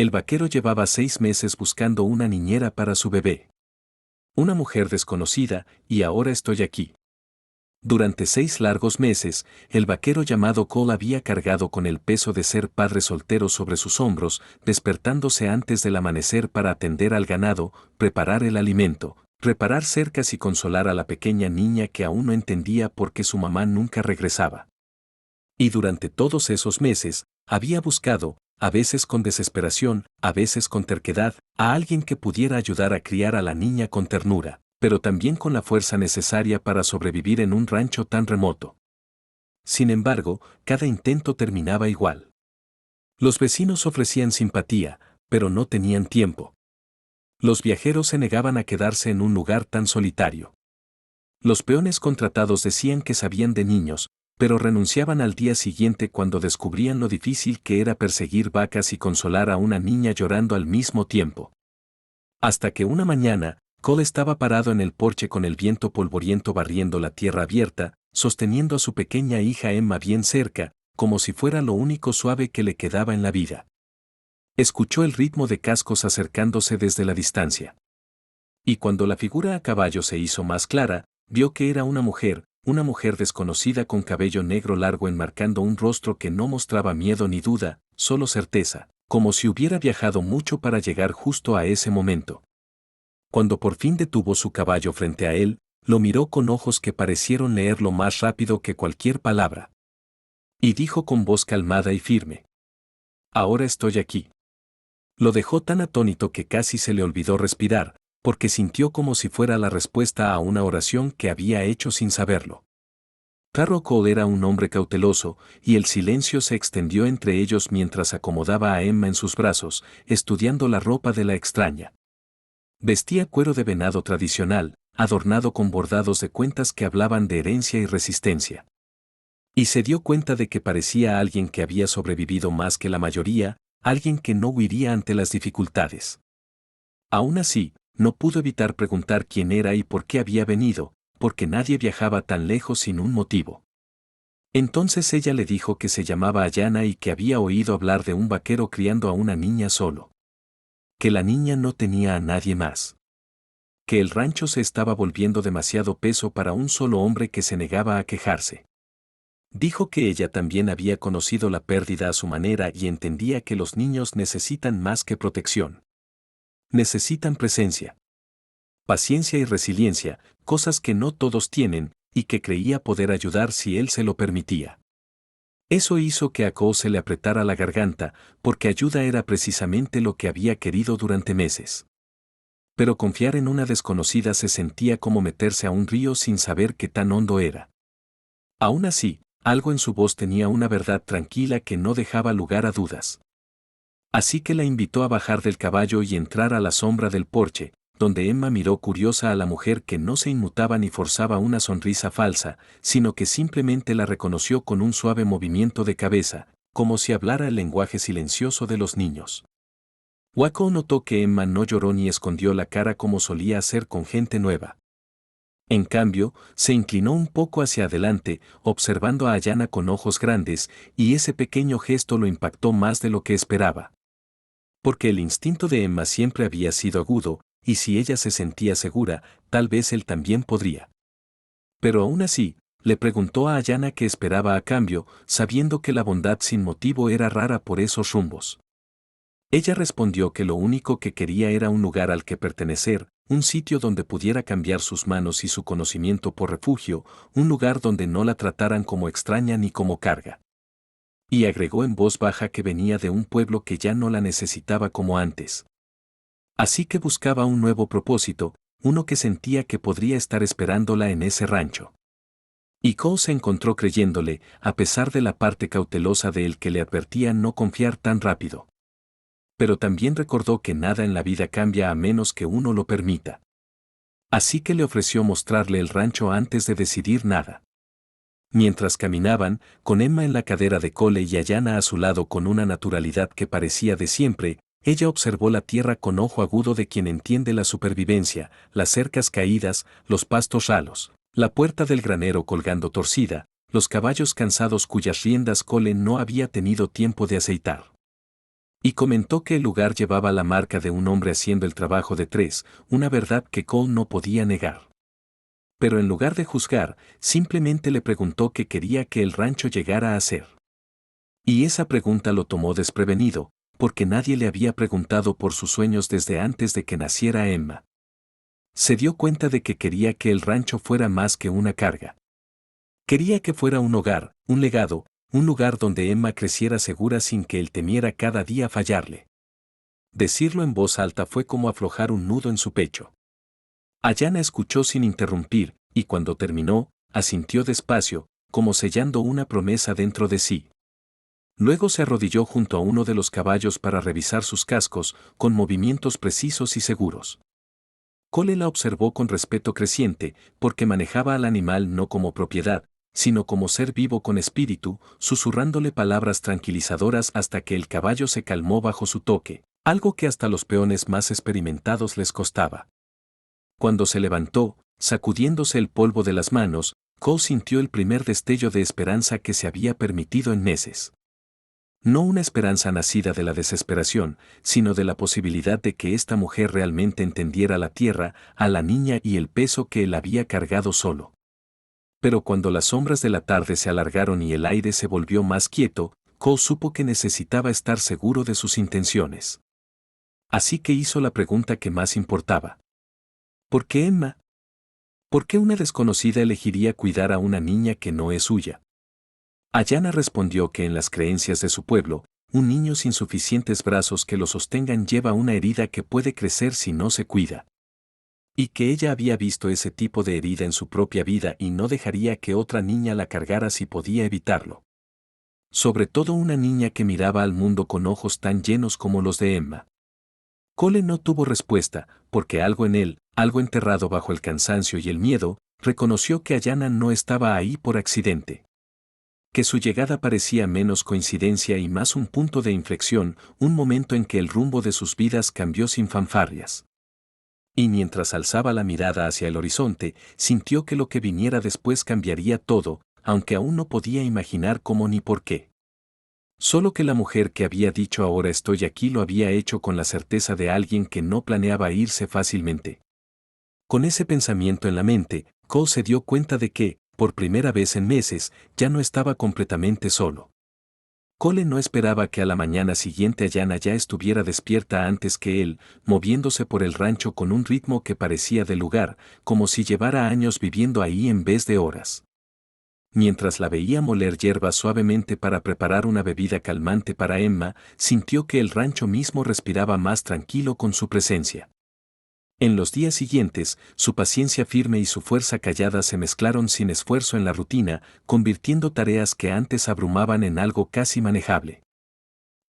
El vaquero llevaba 6 meses buscando una niñera para su bebé. Una mujer desconocida, y ahora estoy aquí. Durante 6 largos meses, el vaquero llamado Cole había cargado con el peso de ser padre soltero sobre sus hombros, despertándose antes del amanecer para atender al ganado, preparar el alimento, reparar cercas y consolar a la pequeña niña que aún no entendía por qué su mamá nunca regresaba. Y durante todos esos meses, había buscado, a veces con desesperación, a veces con terquedad, a alguien que pudiera ayudar a criar a la niña con ternura, pero también con la fuerza necesaria para sobrevivir en un rancho tan remoto. Sin embargo, cada intento terminaba igual. Los vecinos ofrecían simpatía, pero no tenían tiempo. Los viajeros se negaban a quedarse en un lugar tan solitario. Los peones contratados decían que sabían de niños, pero renunciaban al día siguiente cuando descubrían lo difícil que era perseguir vacas y consolar a una niña llorando al mismo tiempo. Hasta que una mañana, Cole estaba parado en el porche con el viento polvoriento barriendo la tierra abierta, sosteniendo a su pequeña hija Emma bien cerca, como si fuera lo único suave que le quedaba en la vida. Escuchó el ritmo de cascos acercándose desde la distancia. Y cuando la figura a caballo se hizo más clara, vio que era una mujer desconocida con cabello negro largo enmarcando un rostro que no mostraba miedo ni duda, solo certeza, como si hubiera viajado mucho para llegar justo a ese momento. Cuando por fin detuvo su caballo frente a él, lo miró con ojos que parecieron leerlo más rápido que cualquier palabra. Y dijo con voz calmada y firme: «Ahora estoy aquí». Lo dejó tan atónito que casi se le olvidó respirar, porque sintió como si fuera la respuesta a una oración que había hecho sin saberlo. Carro Cole era un hombre cauteloso, y el silencio se extendió entre ellos mientras acomodaba a Emma en sus brazos, estudiando la ropa de la extraña. Vestía cuero de venado tradicional, adornado con bordados de cuentas que hablaban de herencia y resistencia. Y se dio cuenta de que parecía alguien que había sobrevivido más que la mayoría, alguien que no huiría ante las dificultades. Aún así, no pudo evitar preguntar quién era y por qué había venido, porque nadie viajaba tan lejos sin un motivo. Entonces ella le dijo que se llamaba Ayana y que había oído hablar de un vaquero criando a una niña solo. Que la niña no tenía a nadie más. Que el rancho se estaba volviendo demasiado peso para un solo hombre que se negaba a quejarse. Dijo que ella también había conocido la pérdida a su manera y entendía que los niños necesitan más que protección. Necesitan presencia, paciencia y resiliencia, cosas que no todos tienen, y que creía poder ayudar si él se lo permitía. Eso hizo que a Cole se le apretara la garganta, porque ayuda era precisamente lo que había querido durante meses. Pero confiar en una desconocida se sentía como meterse a un río sin saber qué tan hondo era. Aún así, algo en su voz tenía una verdad tranquila que no dejaba lugar a dudas. Así que la invitó a bajar del caballo y entrar a la sombra del porche, donde Emma miró curiosa a la mujer que no se inmutaba ni forzaba una sonrisa falsa, sino que simplemente la reconoció con un suave movimiento de cabeza, como si hablara el lenguaje silencioso de los niños. Waco notó que Emma no lloró ni escondió la cara como solía hacer con gente nueva. En cambio, se inclinó un poco hacia adelante, observando a Ayana con ojos grandes, y ese pequeño gesto lo impactó más de lo que esperaba. Porque el instinto de Emma siempre había sido agudo, y si ella se sentía segura, tal vez él también podría. Pero aún así, le preguntó a Ayana qué esperaba a cambio, sabiendo que la bondad sin motivo era rara por esos rumbos. Ella respondió que lo único que quería era un lugar al que pertenecer, un sitio donde pudiera cambiar sus manos y su conocimiento por refugio, un lugar donde no la trataran como extraña ni como carga. Y agregó en voz baja que venía de un pueblo que ya no la necesitaba como antes. Así que buscaba un nuevo propósito, uno que sentía que podría estar esperándola en ese rancho. Y Cole se encontró creyéndole, a pesar de la parte cautelosa de él que le advertía no confiar tan rápido. Pero también recordó que nada en la vida cambia a menos que uno lo permita. Así que le ofreció mostrarle el rancho antes de decidir nada. Mientras caminaban, con Emma en la cadera de Cole y Ayana a su lado con una naturalidad que parecía de siempre, ella observó la tierra con ojo agudo de quien entiende la supervivencia, las cercas caídas, los pastos ralos, la puerta del granero colgando torcida, los caballos cansados cuyas riendas Cole no había tenido tiempo de aceitar. Y comentó que el lugar llevaba la marca de un hombre haciendo el trabajo de tres, una verdad que Cole no podía negar. Pero en lugar de juzgar, simplemente le preguntó qué quería que el rancho llegara a ser. Y esa pregunta lo tomó desprevenido, porque nadie le había preguntado por sus sueños desde antes de que naciera Emma. Se dio cuenta de que quería que el rancho fuera más que una carga. Quería que fuera un hogar, un legado, un lugar donde Emma creciera segura sin que él temiera cada día fallarle. Decirlo en voz alta fue como aflojar un nudo en su pecho. Ayanna escuchó sin interrumpir, y cuando terminó, asintió despacio, como sellando una promesa dentro de sí. Luego se arrodilló junto a uno de los caballos para revisar sus cascos, con movimientos precisos y seguros. Cole la observó con respeto creciente, porque manejaba al animal no como propiedad, sino como ser vivo con espíritu, susurrándole palabras tranquilizadoras hasta que el caballo se calmó bajo su toque, algo que hasta los peones más experimentados les costaba. Cuando se levantó, sacudiéndose el polvo de las manos, Cole sintió el primer destello de esperanza que se había permitido en meses. No una esperanza nacida de la desesperación, sino de la posibilidad de que esta mujer realmente entendiera la tierra, a la niña y el peso que él había cargado solo. Pero cuando las sombras de la tarde se alargaron y el aire se volvió más quieto, Cole supo que necesitaba estar seguro de sus intenciones. Así que hizo la pregunta que más importaba. ¿Por qué Emma? ¿Por qué una desconocida elegiría cuidar a una niña que no es suya? Ayanna respondió que en las creencias de su pueblo, un niño sin suficientes brazos que lo sostengan lleva una herida que puede crecer si no se cuida. Y que ella había visto ese tipo de herida en su propia vida y no dejaría que otra niña la cargara si podía evitarlo. Sobre todo una niña que miraba al mundo con ojos tan llenos como los de Emma. Cole no tuvo respuesta, porque algo en él, algo enterrado bajo el cansancio y el miedo, reconoció que Ayanna no estaba ahí por accidente. Que su llegada parecía menos coincidencia y más un punto de inflexión, un momento en que el rumbo de sus vidas cambió sin fanfarrias. Y mientras alzaba la mirada hacia el horizonte, sintió que lo que viniera después cambiaría todo, aunque aún no podía imaginar cómo ni por qué. Solo que la mujer que había dicho ahora estoy aquí lo había hecho con la certeza de alguien que no planeaba irse fácilmente. Con ese pensamiento en la mente, Cole se dio cuenta de que, por primera vez en meses, ya no estaba completamente solo. Cole no esperaba que a la mañana siguiente Ayanna ya estuviera despierta antes que él, moviéndose por el rancho con un ritmo que parecía de lugar, como si llevara años viviendo ahí en vez de horas. Mientras la veía moler hierba suavemente para preparar una bebida calmante para Emma, sintió que el rancho mismo respiraba más tranquilo con su presencia. En los días siguientes, su paciencia firme y su fuerza callada se mezclaron sin esfuerzo en la rutina, convirtiendo tareas que antes abrumaban en algo casi manejable.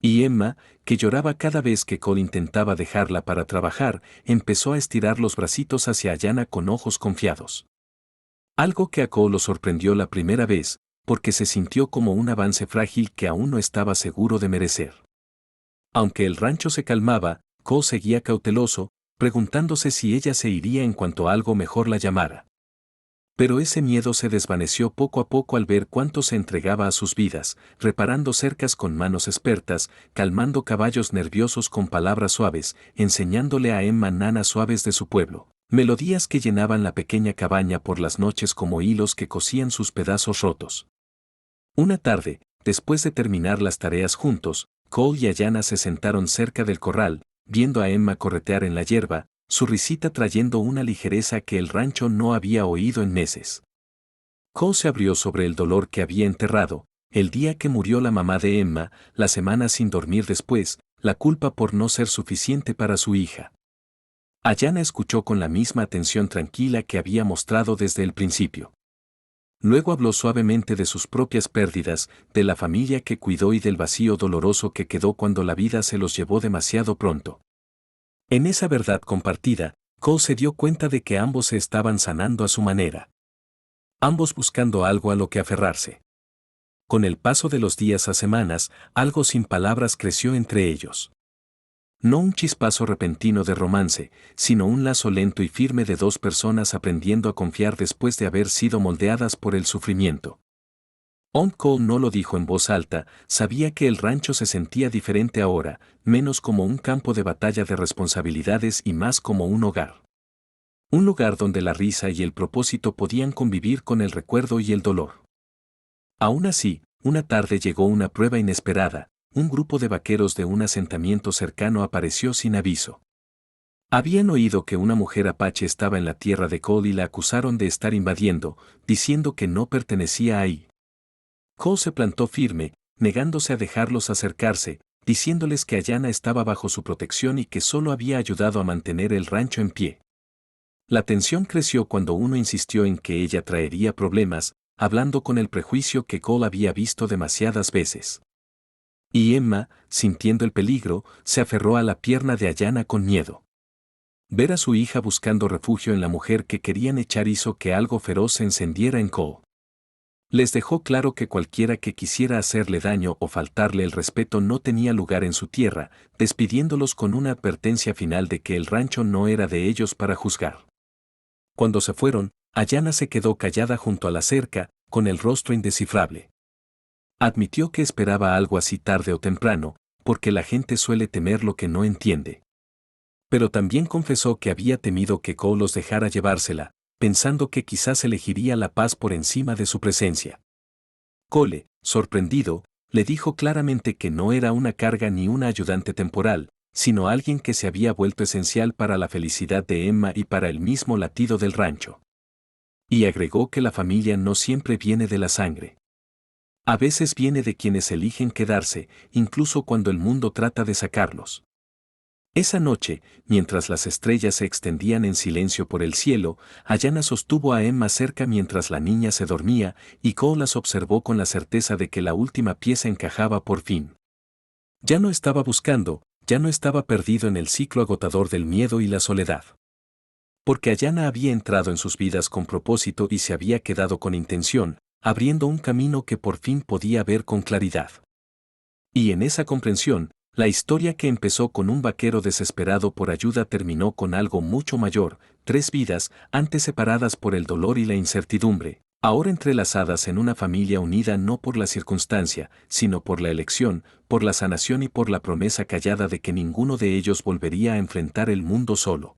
Y Emma, que lloraba cada vez que Cole intentaba dejarla para trabajar, empezó a estirar los bracitos hacia Ayanna con ojos confiados. Algo que a Cole lo sorprendió la primera vez, porque se sintió como un avance frágil que aún no estaba seguro de merecer. Aunque el rancho se calmaba, Cole seguía cauteloso, preguntándose si ella se iría en cuanto algo mejor la llamara. Pero ese miedo se desvaneció poco a poco al ver cuánto se entregaba a sus vidas, reparando cercas con manos expertas, calmando caballos nerviosos con palabras suaves, enseñándole a Emma nanas suaves de su pueblo, melodías que llenaban la pequeña cabaña por las noches como hilos que cosían sus pedazos rotos. Una tarde, después de terminar las tareas juntos, Cole y Ayanna se sentaron cerca del corral, viendo a Emma corretear en la hierba, su risita trayendo una ligereza que el rancho no había oído en meses. Cole se abrió sobre el dolor que había enterrado, el día que murió la mamá de Emma, la semana sin dormir después, la culpa por no ser suficiente para su hija. Ayanna escuchó con la misma atención tranquila que había mostrado desde el principio. Luego habló suavemente de sus propias pérdidas, de la familia que cuidó y del vacío doloroso que quedó cuando la vida se los llevó demasiado pronto. En esa verdad compartida, Cole se dio cuenta de que ambos se estaban sanando a su manera. Ambos buscando algo a lo que aferrarse. Con el paso de los días a semanas, algo sin palabras creció entre ellos. No un chispazo repentino de romance, sino un lazo lento y firme de dos personas aprendiendo a confiar después de haber sido moldeadas por el sufrimiento. Aunt Cole no lo dijo en voz alta, sabía que el rancho se sentía diferente ahora, menos como un campo de batalla de responsabilidades y más como un hogar. Un lugar donde la risa y el propósito podían convivir con el recuerdo y el dolor. Aún así, una tarde llegó una prueba inesperada, un grupo de vaqueros de un asentamiento cercano apareció sin aviso. Habían oído que una mujer apache estaba en la tierra de Cole y la acusaron de estar invadiendo, diciendo que no pertenecía ahí. Cole se plantó firme, negándose a dejarlos acercarse, diciéndoles que Ayanna estaba bajo su protección y que solo había ayudado a mantener el rancho en pie. La tensión creció cuando uno insistió en que ella traería problemas, hablando con el prejuicio que Cole había visto demasiadas veces. Y Emma, sintiendo el peligro, se aferró a la pierna de Ayanna con miedo. Ver a su hija buscando refugio en la mujer que querían echar hizo que algo feroz se encendiera en Cole. Les dejó claro que cualquiera que quisiera hacerle daño o faltarle el respeto no tenía lugar en su tierra, despidiéndolos con una advertencia final de que el rancho no era de ellos para juzgar. Cuando se fueron, Ayanna se quedó callada junto a la cerca, con el rostro indescifrable. Admitió que esperaba algo así tarde o temprano, porque la gente suele temer lo que no entiende. Pero también confesó que había temido que Cole los dejara llevársela, pensando que quizás elegiría la paz por encima de su presencia. Cole, sorprendido, le dijo claramente que no era una carga ni una ayudante temporal, sino alguien que se había vuelto esencial para la felicidad de Emma y para el mismo latido del rancho. Y agregó que la familia no siempre viene de la sangre. A veces viene de quienes eligen quedarse, incluso cuando el mundo trata de sacarlos. Esa noche, mientras las estrellas se extendían en silencio por el cielo, Ayanna sostuvo a Emma cerca mientras la niña se dormía, y Cole las observó con la certeza de que la última pieza encajaba por fin. Ya no estaba buscando, ya no estaba perdido en el ciclo agotador del miedo y la soledad. Porque Ayanna había entrado en sus vidas con propósito y se había quedado con intención, abriendo un camino que por fin podía ver con claridad. Y en esa comprensión, la historia que empezó con un vaquero desesperado por ayuda terminó con algo mucho mayor, 3 vidas, antes separadas por el dolor y la incertidumbre, ahora entrelazadas en una familia unida no por la circunstancia, sino por la elección, por la sanación y por la promesa callada de que ninguno de ellos volvería a enfrentar el mundo solo.